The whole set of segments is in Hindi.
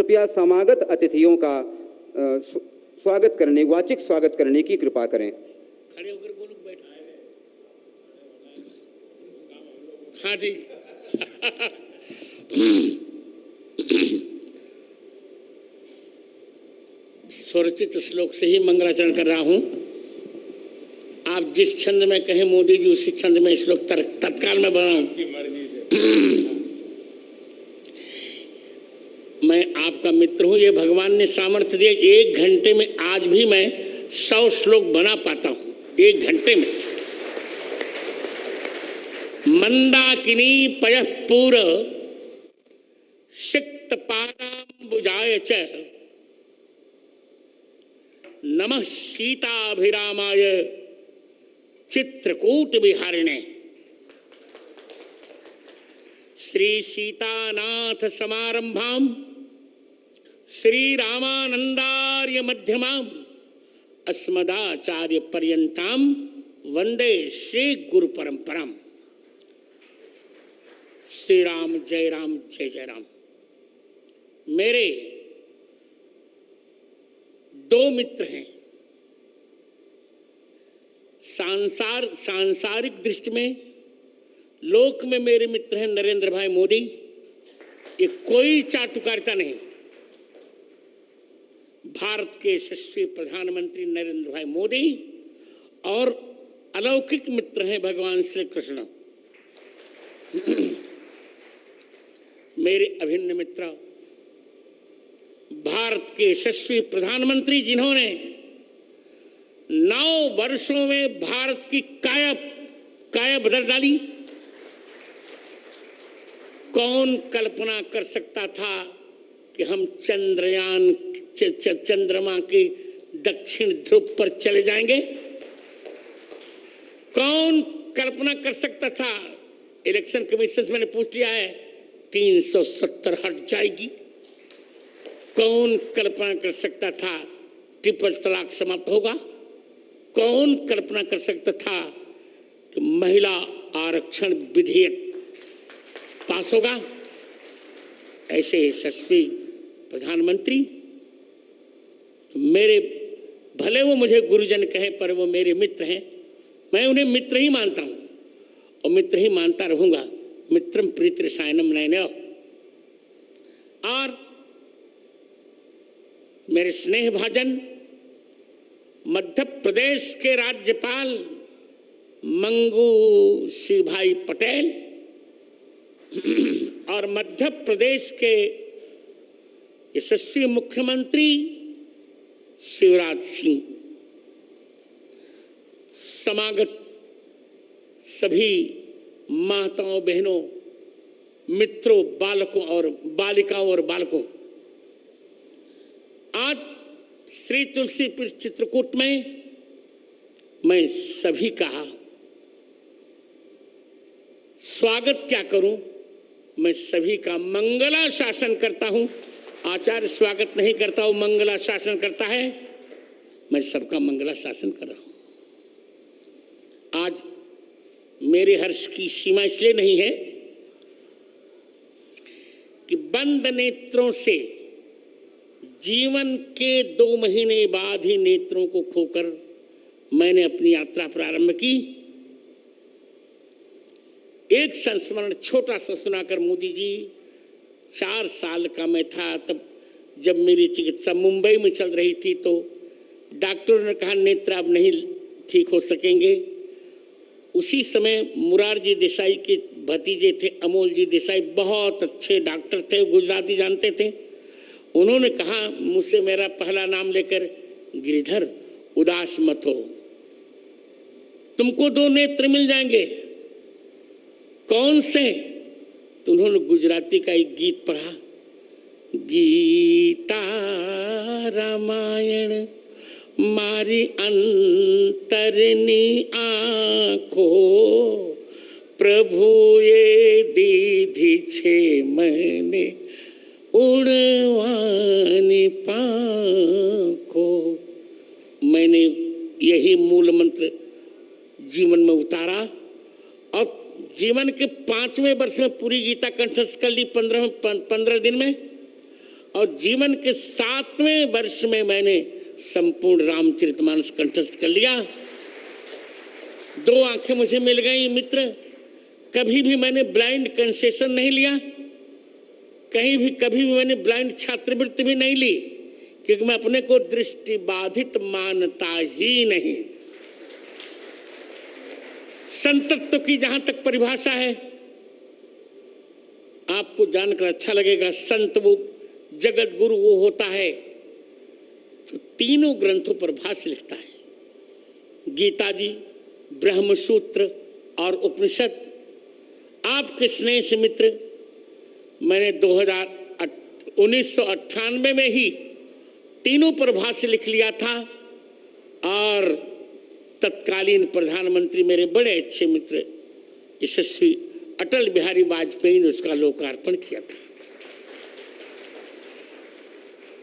कृपया समागत अतिथियों का स्वागत करने, वाचिक स्वागत करने की कृपा करें। खड़े होकर बोलो, बैठा है। हाँ जी। स्वरचित श्लोक से ही मंगलाचरण कर रहा हूं। आप जिस छंद में कहें मोदी जी उसी छंद में श्लोक तत्काल में बनाऊं। मैं आपका मित्र हूं, ये भगवान ने सामर्थ्य दिया। 1 घंटे में आज भी मैं 100 श्लोक बना पाता हूं, 1 घंटे में। मंदाकिनी पयः पूर सिक्त पादाम्बुजाय च नमः सीताभिरामाय चित्रकूट विहारिणे। श्री सीतानाथ समारंभाम श्री रामानंदार्य मध्यमाम अस्मदाचार्य पर्यंताम वंदे श्री गुरु परंपराम। श्री राम जय राम जय जय राम। मेरे 2 मित्र हैं। सांसारिक दृष्टि में, लोक में मेरे मित्र हैं नरेंद्र भाई मोदी। ये कोई चाटुकारिता नहीं। भारत के यशस्वी प्रधानमंत्री नरेंद्र भाई मोदी और अलौकिक मित्र हैं भगवान श्री कृष्ण। मेरे अभिन्न मित्र, भारत के यशस्वी प्रधानमंत्री जिन्होंने 9 वर्षों में भारत की काया बदल डाली। कौन कल्पना कर सकता था कि हम चंद्रमा के दक्षिण ध्रुव पर चले जाएंगे? कौन कल्पना कर सकता था? इलेक्शन कमीशन से मैंने पूछ लिया है, 370 हट जाएगी। कौन कल्पना कर सकता था ट्रिपल तलाक समाप्त होगा? कौन कल्पना कर सकता था कि महिला आरक्षण विधेयक पास होगा? ऐसे यशस्वी प्रधानमंत्री मेरे, भले वो मुझे गुरुजन कहें पर वो मेरे मित्र हैं। मैं उन्हें मित्र ही मानता हूं और मित्र ही मानता रहूंगा। मित्रम प्रीति रसायनम नयनयो। और मेरे स्नेह भाजन मध्य प्रदेश के राज्यपाल मंगू सिंह भाई पटेल और मध्य प्रदेश के यशस्वी मुख्यमंत्री शिवराज सिंह, समागत सभी माताओं बहनों, मित्रों, बालकों और बालिकाओं और बालकों, आज श्री तुलसीपुर चित्रकूट में मैं सभी का स्वागत क्या करूं, मैं सभी का मंगला शासन करता हूं। आचार्य स्वागत नहीं करता हूं, मंगला शासन करता है। मैं सबका मंगला शासन कर रहा हूं। आज मेरे हर्ष की सीमा इसलिए नहीं है कि बंद नेत्रों से जीवन के 2 महीने बाद ही नेत्रों को खोकर मैंने अपनी यात्रा प्रारंभ की। एक संस्मरण छोटा सा सुनाकर, मोदी जी, 4 साल का मैं था तब जब मेरी चिकित्सा मुंबई में चल रही थी तो डॉक्टरों ने कहा नेत्र अब नहीं ठीक हो सकेंगे। उसी समय मुरारजी देसाई के भतीजे थे अमोल जी देसाई, बहुत अच्छे डॉक्टर थे, गुजराती जानते थे। उन्होंने कहा मुझसे, मेरा पहला नाम लेकर, गिरिधर उदास मत हो, तुमको 2 नेत्र मिल जाएंगे। कौन से? तो उन्होंने गुजराती का एक गीत पढ़ा, गीता रामायण मारी अंतरनी आँखो, प्रभु ये दीधी छे मैंने उड़वानी पाँखो। मैंने यही मूल मंत्र जीवन में उतारा और जीवन के 5वें वर्ष में पूरी गीता कंठस्थ कर ली 15 दिन में। और जीवन के 7वें वर्ष में मैंने संपूर्ण रामचरितमानस कंठस्थ कर लिया। 2 आंखें मुझे मिल गई मित्र। कभी भी मैंने ब्लाइंड कंसेशन नहीं लिया, कभी भी मैंने ब्लाइंड छात्रवृत्ति भी नहीं ली, क्योंकि मैं अपने को दृष्टि बाधित मानता ही नहीं। संतत्व की जहां तक परिभाषा है, आपको जानकर अच्छा लगेगा। संत वो जगत गुरु वो होता है जो तीनों ग्रंथों पर भाष्य लिखता है, गीता जी, ब्रह्मसूत्र और उपनिषद। आपके स्नेह से मित्र, मैंने 1998 में ही तीनों पर भाष्य लिख लिया था और तत्कालीन प्रधानमंत्री मेरे बड़े अच्छे मित्र यशस्वी अटल बिहारी वाजपेयी ने उसका लोकार्पण किया था।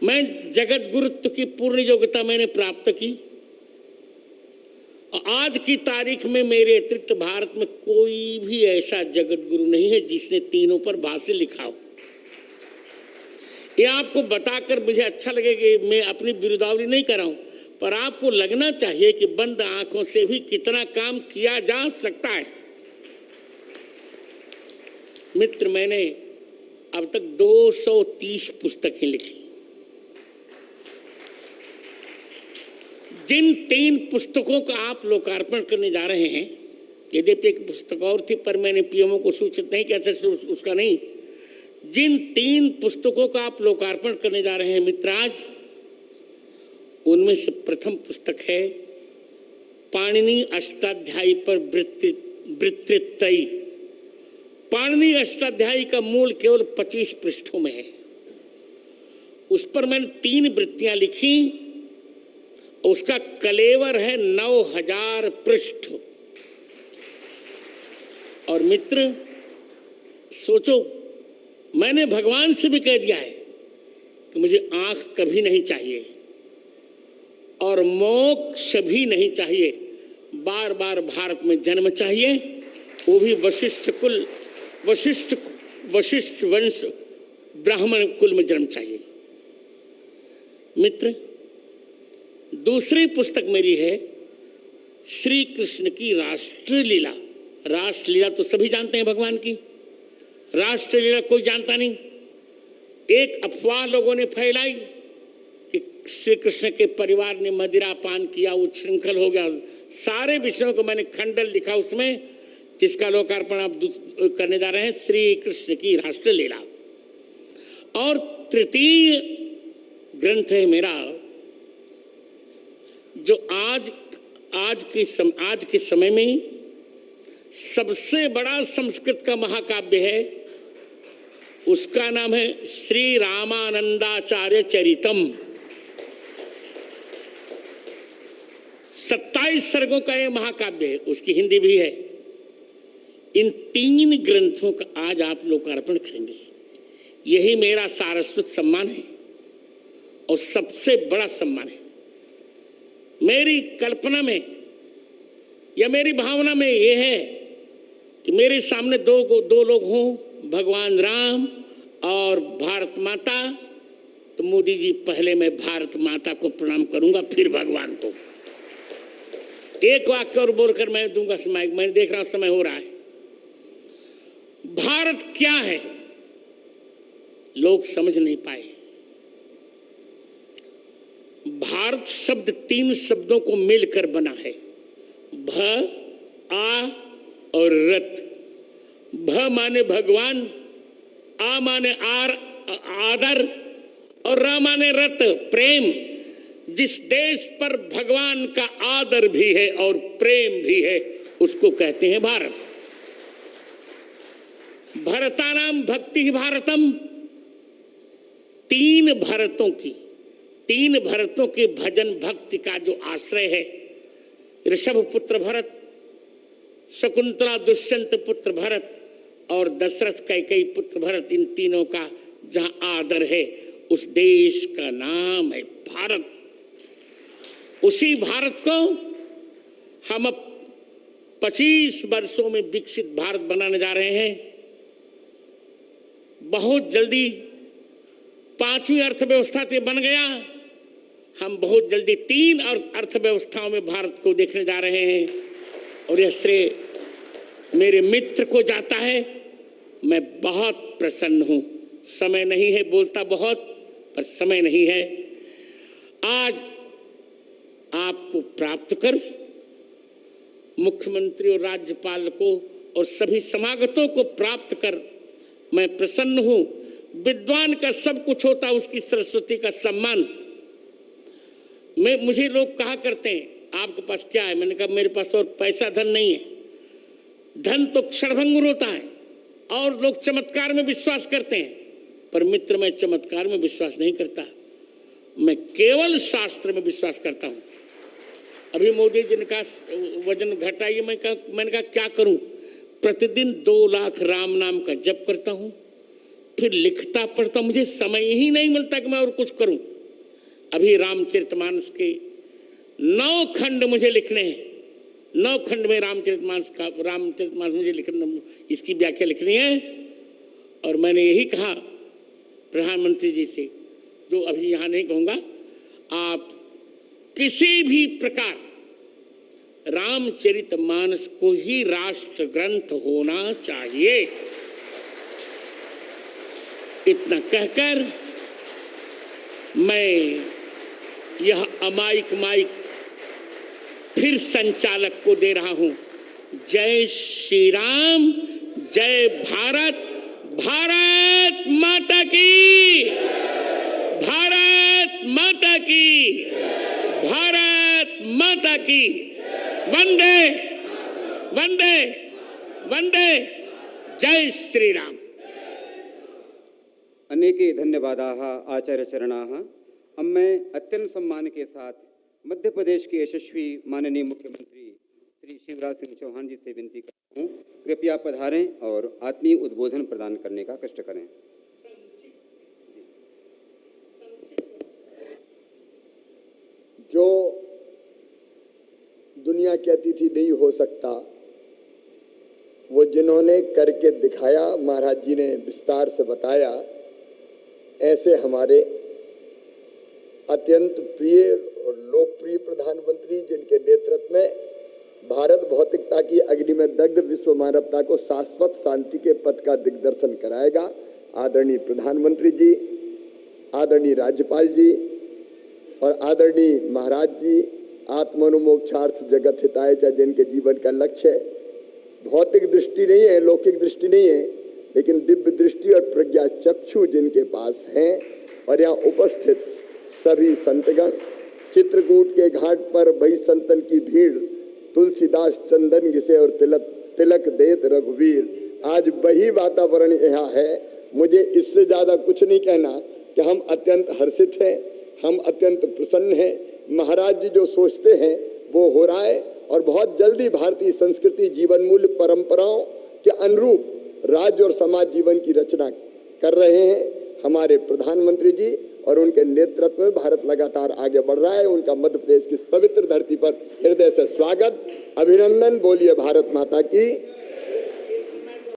मैं जगत गुरुत्व की पूर्ण योग्यता मैंने प्राप्त की और आज की तारीख में मेरे अतिरिक्त भारत में कोई भी ऐसा जगत गुरु नहीं है जिसने तीनों पर भाष्य लिखा हो। ये आपको बताकर मुझे अच्छा लगेगा, मैं अपनी बिरुदावली नहीं कर रहा हूं, पर आपको लगना चाहिए कि बंद आंखों से भी कितना काम किया जा सकता है। मित्र, मैंने अब तक 230 पुस्तकें लिखी। जिन 3 पुस्तकों का आप लोकार्पण करने जा रहे हैं, यद्यपि एक पुस्तक और थी पर मैंने पीएमओ को सूचित नहीं किया था, उसका नहीं। जिन 3 पुस्तकों का आप लोकार्पण करने जा रहे हैं मित्र आज, उनमें से प्रथम पुस्तक है पाणिनि अष्टाध्यायी पर वृत्तित्रयी। पाणिनि अष्टाध्यायी का मूल केवल 25 पृष्ठों में है। उस पर मैंने 3 वृत्तियां लिखी। उसका कलेवर है 9000 पृष्ठ। और मित्र सोचो, मैंने भगवान से भी कह दिया है कि मुझे आंख कभी नहीं चाहिए और मोक्ष भी नहीं चाहिए, बार बार भारत में जन्म चाहिए, वो भी वशिष्ठ कुल, वशिष्ठ वंश ब्राह्मण कुल में जन्म चाहिए। मित्र, दूसरी पुस्तक मेरी है श्री कृष्ण की राष्ट्रलीला। राष्ट्रलीला तो सभी जानते हैं भगवान की, राष्ट्रलीला कोई जानता नहीं। एक अफवाह लोगों ने फैलाई कि श्री कृष्ण के परिवार ने मदिरा पान किया, उच्छृंखल हो गया। सारे विषयों को मैंने खंडन लिखा उसमें, जिसका लोकार्पण आप करने जा रहे हैं, श्री कृष्ण की राष्ट्रलीला। और तृतीय ग्रंथ है मेरा, जो आज के समय में सबसे बड़ा संस्कृत का महाकाव्य है। उसका नाम है श्री रामानंदाचार्य चरितम। 27 सर्गों का यह महाकाव्य है, उसकी हिंदी भी है। इन 3 ग्रंथों का आज आप लोकार्पण करेंगे। यही मेरा सारस्वत सम्मान है और सबसे बड़ा सम्मान है। मेरी कल्पना में या मेरी भावना में यह है कि मेरे सामने दो लोग हों, भगवान राम और भारत माता। तो मोदी जी, पहले मैं भारत माता को प्रणाम करूंगा, फिर भगवान को। एक वाक्य और बोलकर मैं दूंगा समय। मैं देख रहा हूं समय हो रहा है। भारत क्या है लोग समझ नहीं पाए। भारत शब्द 3 शब्दों को मिलकर बना है, भ, आ और रत। भ माने भगवान, आ माने आदर और र माने रत, प्रेम। जिस देश पर भगवान का आदर भी है और प्रेम भी है, उसको कहते हैं भारत। भरतानाम भक्ति भारतम। 3 भरतों के भजन भक्ति का जो आश्रय है, ऋषभ पुत्र भरत, शकुंतला दुष्यंत पुत्र भरत और दशरथ कैकेयी पुत्र भरत, इन तीनों का जहां आदर है, उस देश का नाम है भारत। उसी भारत को हम अब 25 वर्षों में विकसित भारत बनाने जा रहे हैं। बहुत जल्दी 5वीं अर्थव्यवस्था से बन गया। हम बहुत जल्दी 3 अर्थव्यवस्थाओं में भारत को देखने जा रहे हैं और यह श्रेय मेरे मित्र को जाता है। मैं बहुत प्रसन्न हूं। समय नहीं है, बोलता बहुत पर समय नहीं है। आज आपको प्राप्त कर, मुख्यमंत्री और राज्यपाल को और सभी समागतों को प्राप्त कर मैं प्रसन्न हूं। विद्वान का सब कुछ होता, उसकी सरस्वती का सम्मान। मुझे लोग कहा करते हैं आपके पास क्या है? मैंने कहा मेरे पास और पैसा धन नहीं है। धन तो क्षणभंगुर होता है और लोग चमत्कार में विश्वास करते हैं, पर मित्र मैं चमत्कार में विश्वास नहीं करता। मैं केवल शास्त्र में विश्वास करता हूं। अभी मोदी जी ने कहा वजन घटाइए, मैंने कहा क्या करूं? प्रतिदिन 2 लाख राम नाम का जप करता हूं, फिर लिखता पढ़ता, मुझे समय ही नहीं मिलता कि मैं और कुछ करूं। अभी रामचरितमानस के 9 खंड मुझे लिखने हैं। 9 खंड में रामचरितमानस मुझे लिखना, इसकी व्याख्या लिखनी है। और मैंने यही कहा प्रधानमंत्री जी से, जो अभी यहाँ नहीं कहूँगा, आप किसी भी प्रकार रामचरितमानस को ही राष्ट्र ग्रंथ होना चाहिए। इतना कहकर मैं यह अमायिक माइक फिर संचालक को दे रहा हूं। जय श्री राम, जय भारत, भारत माता की, भारत माता की, भारत माता की। वंदे वंदे वंदे, जय श्री राम। अनेके धन्यवादाः आचार्यचरणाः। अब मैं अत्यंत सम्मान के साथ मध्य प्रदेश के यशस्वी माननीय मुख्यमंत्री श्री शिवराज सिंह चौहान जी से विनती करता हूँ, कृपया पधारें और आत्मीय उद्बोधन प्रदान करने का कष्ट करें। जो दुनिया कहती थी नहीं हो सकता, वो जिन्होंने करके दिखाया, महाराज जी ने विस्तार से बताया। ऐसे हमारे अत्यंत प्रिय और लोकप्रिय प्रधानमंत्री, जिनके नेतृत्व में भारत भौतिकता की अग्नि में दग्ध विश्व मानवता को शाश्वत शांति के पथ का दिग्दर्शन कराएगा। आदरणीय प्रधानमंत्री जी, आदरणीय राज्यपाल जी और आदरणीय महाराज जी, आत्मनोमोक्षार्थ जगत हिताय च, जिनके जीवन का लक्ष्य भौतिक दृष्टि नहीं है, लौकिक दृष्टि नहीं है, लेकिन दिव्य दृष्टि और प्रज्ञा चक्षु जिनके पास हैं। और यहाँ उपस्थित सभी संतगण, चित्रकूट के घाट पर भई संतन की भीड़, तुलसीदास चंदन घिसे और तिलक देत रघुवीर। आज वही वातावरण यहाँ है। मुझे इससे ज्यादा कुछ नहीं कहना कि हम अत्यंत हर्षित हैं, हम अत्यंत प्रसन्न हैं। महाराज जी जो सोचते हैं वो हो रहा है और बहुत जल्दी भारतीय संस्कृति जीवन मूल्य परंपराओं के अनुरूप राज्य और समाज जीवन की रचना कर रहे हैं हमारे प्रधानमंत्री जी, और उनके नेतृत्व में भारत लगातार आगे बढ़ रहा है। उनका मध्य प्रदेश की इस पवित्र धरती पर हृदय से स्वागत, अभिनंदन। बोलिए भारत माता की।